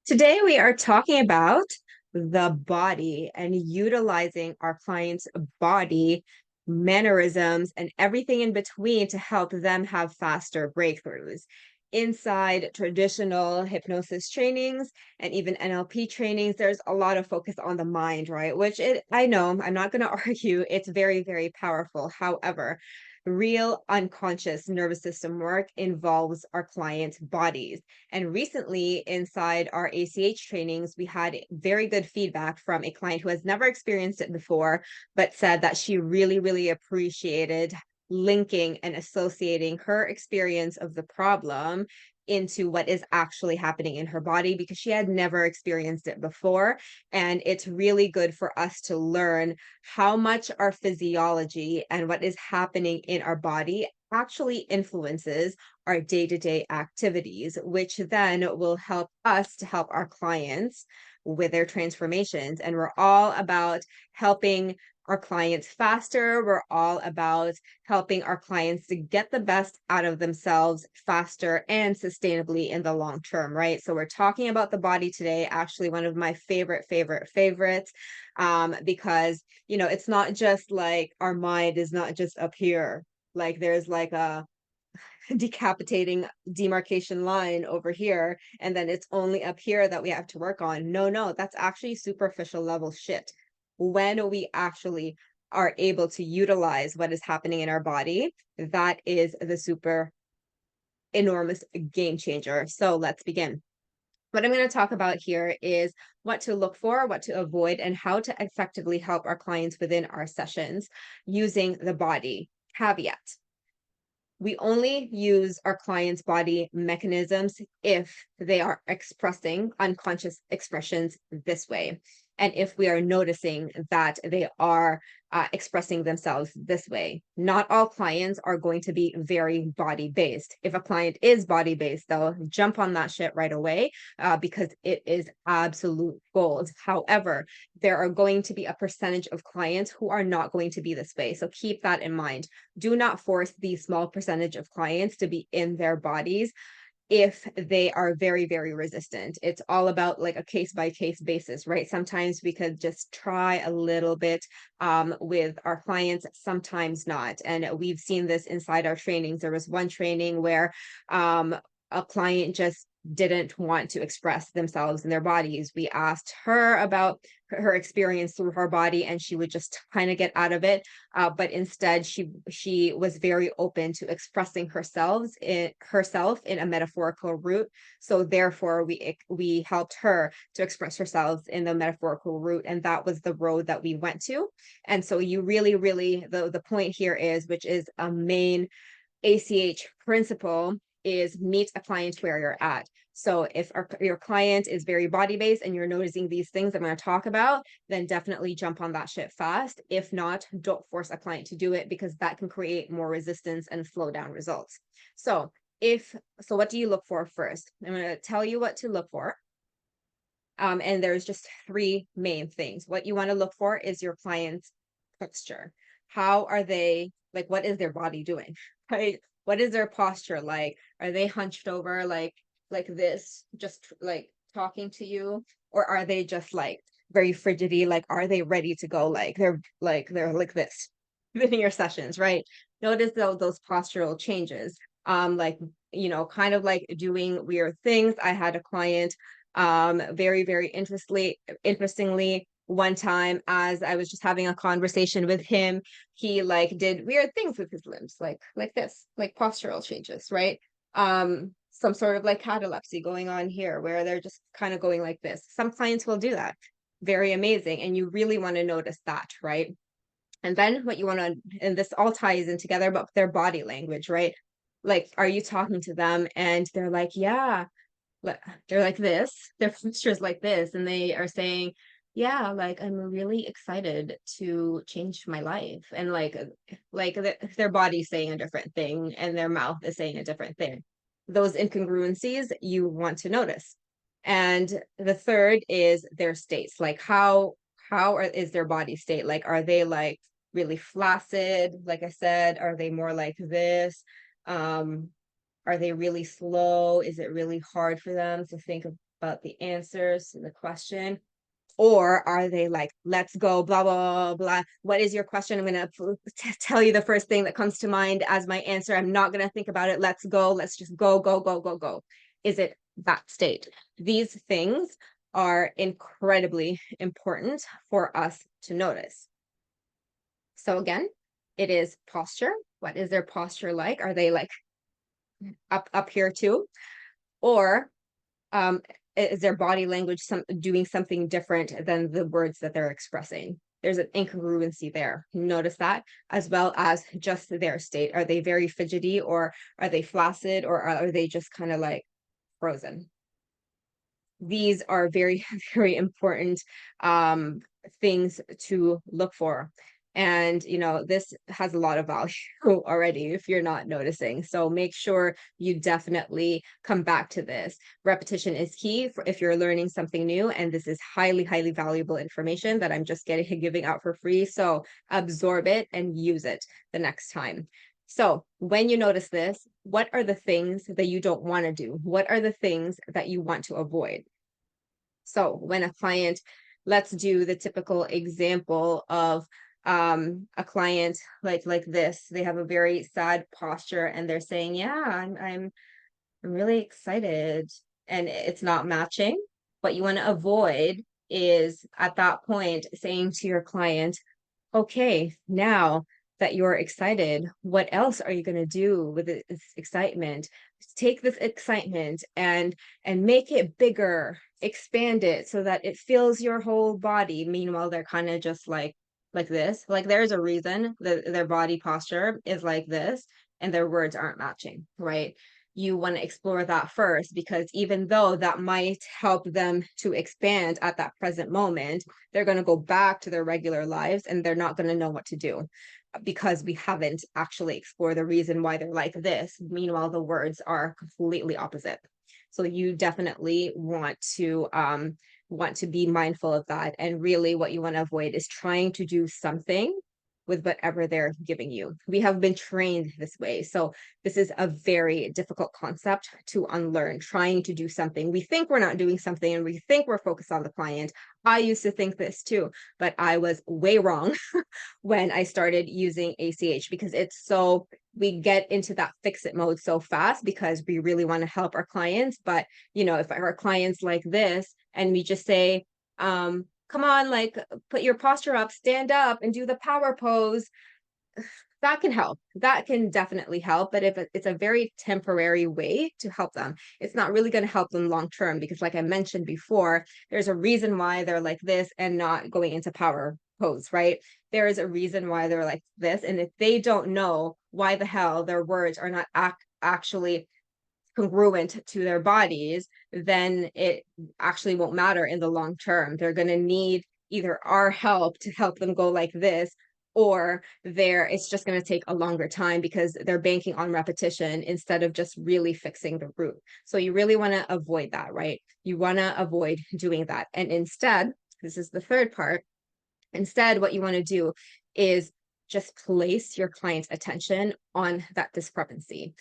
Today, we are talking about the body and utilizing our client's body mannerisms and everything in between to help them have faster breakthroughs. Inside traditional hypnosis trainings and even NLP trainings, there's a lot of focus on the mind, right? I know, I'm not going to argue, it's very, very powerful. However, real unconscious nervous system work involves our clients' bodies. And recently, inside our ACH trainings, we had very good feedback from a client who has never experienced it before, but said that she really, really appreciated linking and associating her experience of the problem into what is actually happening in her body because she had never experienced it before. And it's really good for us to learn how much our physiology and what is happening in our body actually influences our day-to-day activities, which then will help us to help our clients with their transformations. And we're all about helping our clients faster. We're all about helping our clients to get the best out of themselves faster and sustainably in the long term, right? So we're talking about the body today, actually one of my favorites, because, it's not just like our mind is not just up here. Like there's like a decapitating demarcation line over here, and then it's only up here that we have to work on. No, that's actually superficial level shit. When we actually are able to utilize what is happening in our body, that is the super enormous game changer. So let's begin. What I'm going to talk about here is what to look for, what to avoid, and how to effectively help our clients within our sessions using the body. Caveat: we only use our clients' body mechanisms if they are expressing unconscious expressions this way. And if we are noticing that they are expressing themselves this way. Not all clients are going to be very body based. If a client is body based, though, jump on that shit right away because it is absolute gold. However, there are going to be a percentage of clients who are not going to be this way. So keep that in mind. Do not force the small percentage of clients to be in their bodies if they are very, very resistant. It's all about like a case by case basis, right? Sometimes we could just try a little bit with our clients, sometimes not. And we've seen this inside our trainings. There was one training where a client just didn't want to express themselves in their bodies. We asked her about her experience through her body, and she would just kind of get out of it. But instead, she was very open to expressing herself in a metaphorical route. So therefore, we helped her to express herself in the metaphorical route, and that was the road that we went to. And so you really, really the point here is, which is a main ACH principle, is meet a client where you're at. So if your client is very body based and you're noticing these things I'm going to talk about, then definitely jump on that shit fast. If not, don't force a client to do it because that can create more resistance and slow down results. So what do you look for first? I'm going to tell you what to look for. And there's just three main things. What you want to look for is your client's posture. How are they, like, what is their body doing? Right? What is their posture like? Are they hunched over like this, just like talking to you? Or are they just like very frigidy? Like, are they ready to go? They're like this within your sessions, right? Notice those postural changes. Like, kind of like doing weird things. I had a client very, very interestingly, one time as I was just having a conversation with him, he like did weird things with his limbs, like this, like postural changes, right? Some sort of like catalepsy going on here where they're just kind of going like this. Some clients will do that. Very amazing. And you really want to notice that, right? And then what you want to, and this all ties in together, but their body language, right? Like, are you talking to them and they're like, yeah, they're like this, their postures like this, and they are saying, yeah, like I'm really excited to change my life. And their body's saying a different thing and their mouth is saying a different thing. Those incongruencies you want to notice. And the third is their states. Like is their body state? Like, are they like really flaccid? Like I said, are they more like this? Are they really slow? Is it really hard for them to think of about the answers to the question? Or are they like, let's go, blah, blah, blah, blah. What is your question? I'm going to tell you the first thing that comes to mind as my answer. I'm not going to think about it. Let's go. Let's just go, go, go, go, go. Is it that state? These things are incredibly important for us to notice. So again, it is posture. What is their posture like? Are they like up here too? Or is their body language doing something different than the words that they're expressing? There's an incongruency there. Notice that, as well as just their state. Are they very fidgety, or are they flaccid, or are they just kind of like frozen? These are very, very important things to look for. And, this has a lot of value already if you're not noticing. So make sure you definitely come back to this. Repetition is key if you're learning something new. And this is highly, highly valuable information that I'm just giving out for free. So absorb it and use it the next time. So when you notice this, what are the things that you don't want to do? What are the things that you want to avoid? So when a client, let's do the typical example of a client like this. They have a very sad posture and they're saying, yeah, I'm really excited, and it's not matching. What you want to avoid is at that point saying to your client, okay, now that you're excited, what else are you going to do with this excitement? Take this excitement and make it bigger, expand it so that it fills your whole body. Meanwhile, they're kind of just like this. Like there's a reason that their body posture is like this and their words aren't matching, right? You want to explore that first, because even though that might help them to expand at that present moment, they're going to go back to their regular lives and they're not going to know what to do because we haven't actually explored the reason why they're like this. Meanwhile, the words are completely opposite. So you definitely want to be mindful of that. And really what you want to avoid is trying to do something with whatever they're giving you. We have been trained this way. So this is a very difficult concept to unlearn, trying to do something. We think we're not doing something and we think we're focused on the client. I used to think this too, but I was way wrong when I started using ACH, because we get into that fix it mode so fast because we really want to help our clients. But, if our clients like this and we just say, come on, like put your posture up, stand up and do the power pose, that can help. That can definitely help. But if it's a very temporary way to help them, it's not really going to help them long term, because like I mentioned before, there's a reason why they're like this and not going into power pose, right? There is a reason why they're like this. And if they don't know why the hell their words are not actually congruent to their bodies, then it actually won't matter in the long term. They're going to need either our help to help them go like this, or it's just going to take a longer time because they're banking on repetition instead of just really fixing the root. So you really want to avoid that, right? You want to avoid doing that. And instead, this is the third part. Instead, what you want to do is just place your client's attention on that discrepancy.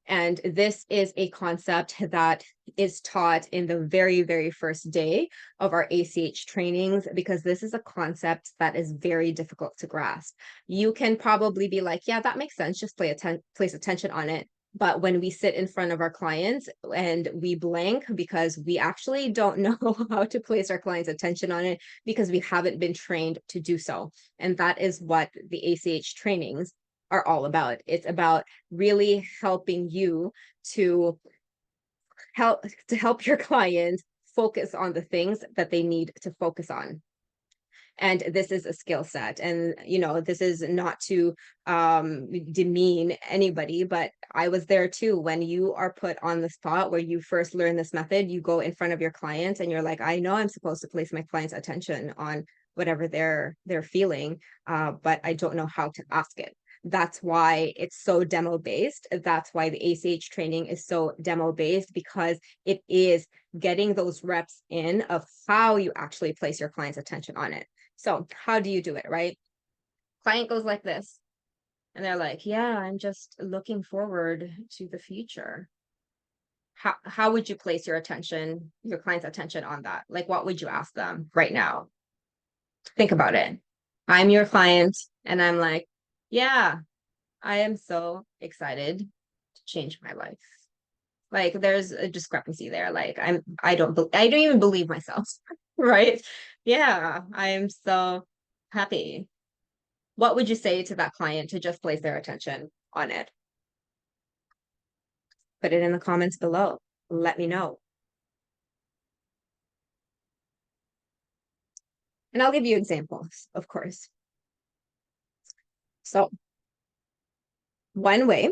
And this is a concept that is taught in the very, very first day of our ACH trainings, because this is a concept that is very difficult to grasp. You can probably be like, yeah, that makes sense. Just place attention on it. But when we sit in front of our clients and we blank because we actually don't know how to place our clients' attention on it, because we haven't been trained to do so. And that is what the ACH trainings are all about. It's about really helping you to help your clients focus on the things that they need to focus on. And this is a skill set. And, this is not to demean anybody, but I was there too. When you are put on the spot where you first learn this method, you go in front of your client and you're like, I know I'm supposed to place my client's attention on whatever they're feeling, but I don't know how to ask it. That's why it's so demo based. That's why the ACH training is so demo based, because it is getting those reps in of how you actually place your client's attention on it. So how do you do it, right? Client goes like this, and they're like, yeah, I'm just looking forward to the future. how would you place your attention, your client's attention on that? Like, what would you ask them right now? Think about it. I'm your client, and I'm like, yeah, I am so excited to change my life. Like, there's a discrepancy there. Like, I don't even believe myself, right? Yeah, I am so happy. What would you say to that client to just place their attention on it? Put it in the comments below. Let me know. And I'll give you examples, of course. So, one way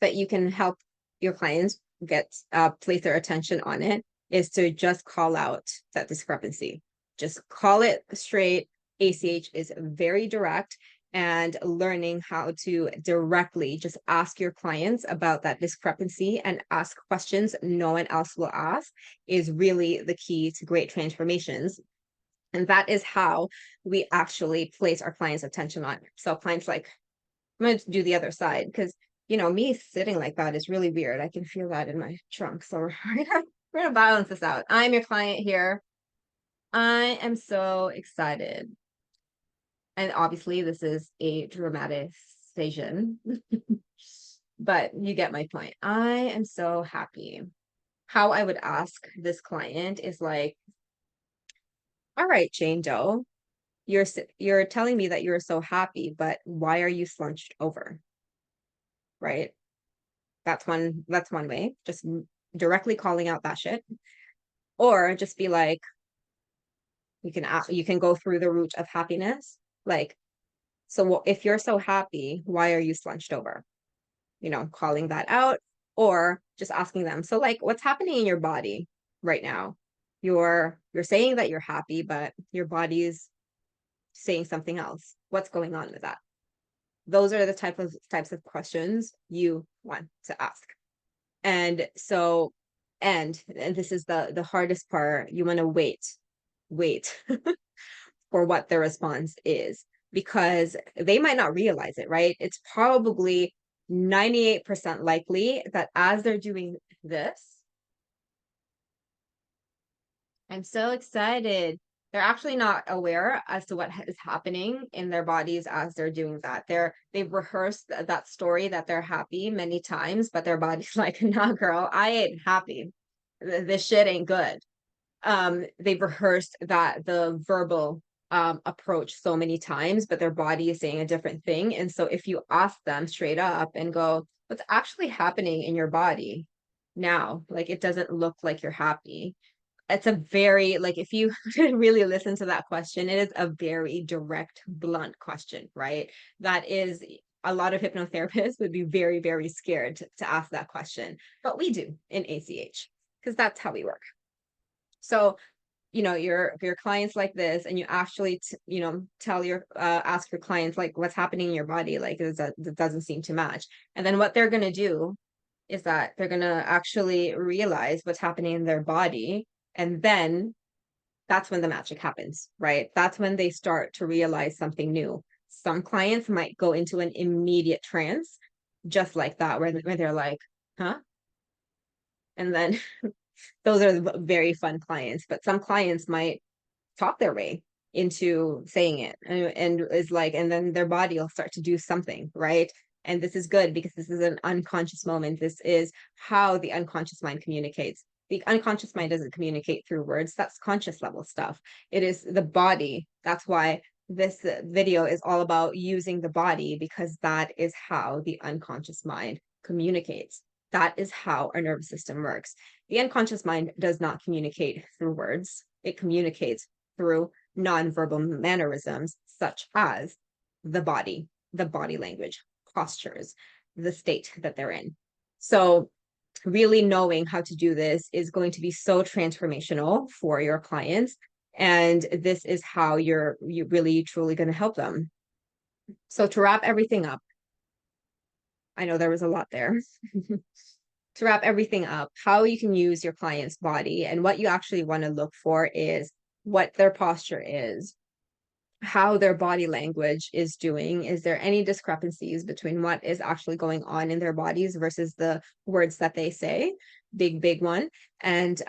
that you can help your clients get place their attention on it is to just call out that discrepancy. Just call it straight. ACH is very direct, and learning how to directly just ask your clients about that discrepancy and ask questions no one else will ask is really the key to great transformations. And that is how we actually place our clients' attention on. So clients like, I'm going to do the other side because, me sitting like that is really weird. I can feel that in my trunk. So we're gonna balance this out. I'm your client here. I am so excited. And obviously, this is a dramatization, but you get my point. I am so happy. How I would ask this client is like, all right, Jane Doe, you're telling me that you're so happy, but why are you slunched over? Right? That's one way. Just directly calling out that shit. Or just be like, you can go through the root of happiness. Like, so if you're so happy, why are you slunched over? Calling that out, or just asking them, so like, what's happening in your body right now? You're saying that you're happy, but your body's saying something else. What's going on with that? Those are the types of questions you want to ask. And so, and this is the hardest part, you want to wait for what their response is, because they might not realize it, right? It's probably 98% likely that as they're doing this, I'm so excited, they're actually not aware as to what is happening in their bodies as they're doing that. They've rehearsed that story that they're happy many times, but their body's like, nah, girl, I ain't happy. This shit ain't good. They've rehearsed that the verbal approach so many times, but their body is saying a different thing. And so if you ask them straight up and go, what's actually happening in your body now? Like, it doesn't look like you're happy. It's a very, like, if you really listen to that question, it is a very direct, blunt question, right? That is, a lot of hypnotherapists would be very, very scared to ask that question, but we do in ACH because that's how we work. So, your clients like this, and you actually tell your ask your clients like, what's happening in your body, like, that doesn't seem to match. And then what they're going to do is that they're going to actually realize what's happening in their body, and then that's when the magic happens, right? That's when they start to realize something new. Some clients might go into an immediate trance just like that, where they're like, huh? And then those are very fun clients, but some clients might talk their way into saying it, and is like, and then their body will start to do something, right? And this is good because this is an unconscious moment. This is how the unconscious mind communicates. The unconscious mind doesn't communicate through words. That's conscious level stuff. It is the body. That's why this video is all about using the body, because that is how the unconscious mind communicates. That is how our nervous system works. The unconscious mind does not communicate through words. It communicates through nonverbal mannerisms, such as the body language, postures, the state that they're in. So really knowing how to do this is going to be so transformational for your clients. And this is how you're really truly going to help them. So to wrap everything up, I know there was a lot there. To wrap everything up, how you can use your client's body, and what you actually want to look for is what their posture is, how their body language is doing. Is there any discrepancies between what is actually going on in their bodies versus the words that they say? Big one. And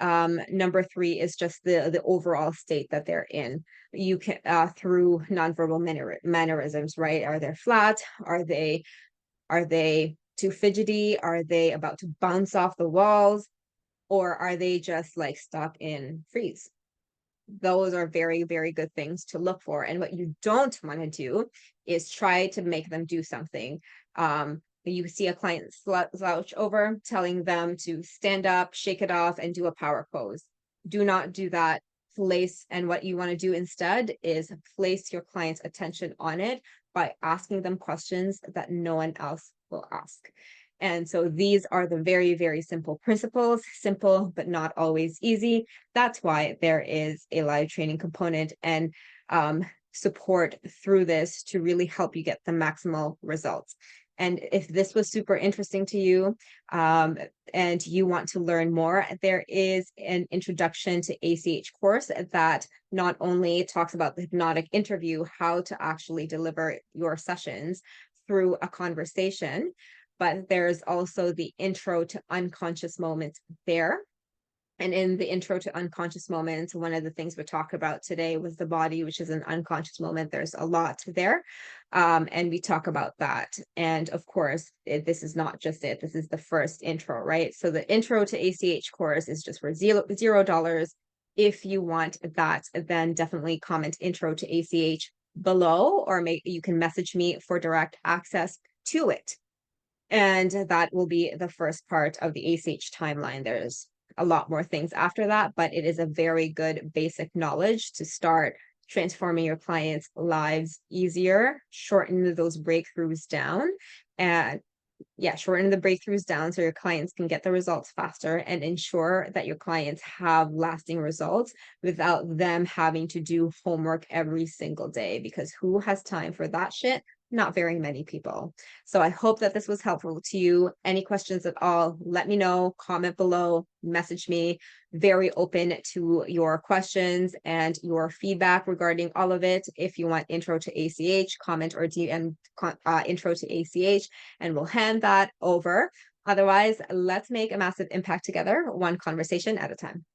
number three is just the overall state that they're in. You can through nonverbal mannerisms, right? Are they flat? Are they too fidgety? Are they about to bounce off the walls? Or are they just like stuck in freeze? Those are very, very good things to look for. And what you don't want to do is try to make them do something. You see a client slouch over, telling them to stand up, shake it off, and do a power pose. Do not do that. And what you want to do instead is place your client's attention on it by asking them questions that no one else will ask. And so these are the very, very simple principles, simple, but not always easy. That's why there is a live training component and support through this to really help you get the maximal results. And if this was super interesting to you and you want to learn more, there is an introduction to ACH course that not only talks about the hypnotic interview, how to actually deliver your sessions through a conversation, but there's also the intro to unconscious moments there. And in the intro to unconscious moments, one of the things we talk about today was the body, which is an unconscious moment. There's a lot there. And we talk about that. And of course, this is not just it. This is the first intro, right? So the intro to ACH course is just for $0. If you want that, then definitely comment intro to ACH below, or you can message me for direct access to it. And that will be the first part of the ACH timeline. There's a lot more things after that, but it is a very good basic knowledge to start transforming your clients' lives easier, shorten those breakthroughs down, and shorten the breakthroughs down so your clients can get the results faster, and ensure that your clients have lasting results without them having to do homework every single day, because who has time for that shit? Not very many people. So I hope that this was helpful to you. Any questions at all, let me know, comment below, message me. Very open to your questions and your feedback regarding all of it. If you want intro to ACH, comment or DM intro to ACH, and we'll hand that over. Otherwise, let's make a massive impact together, one conversation at a time.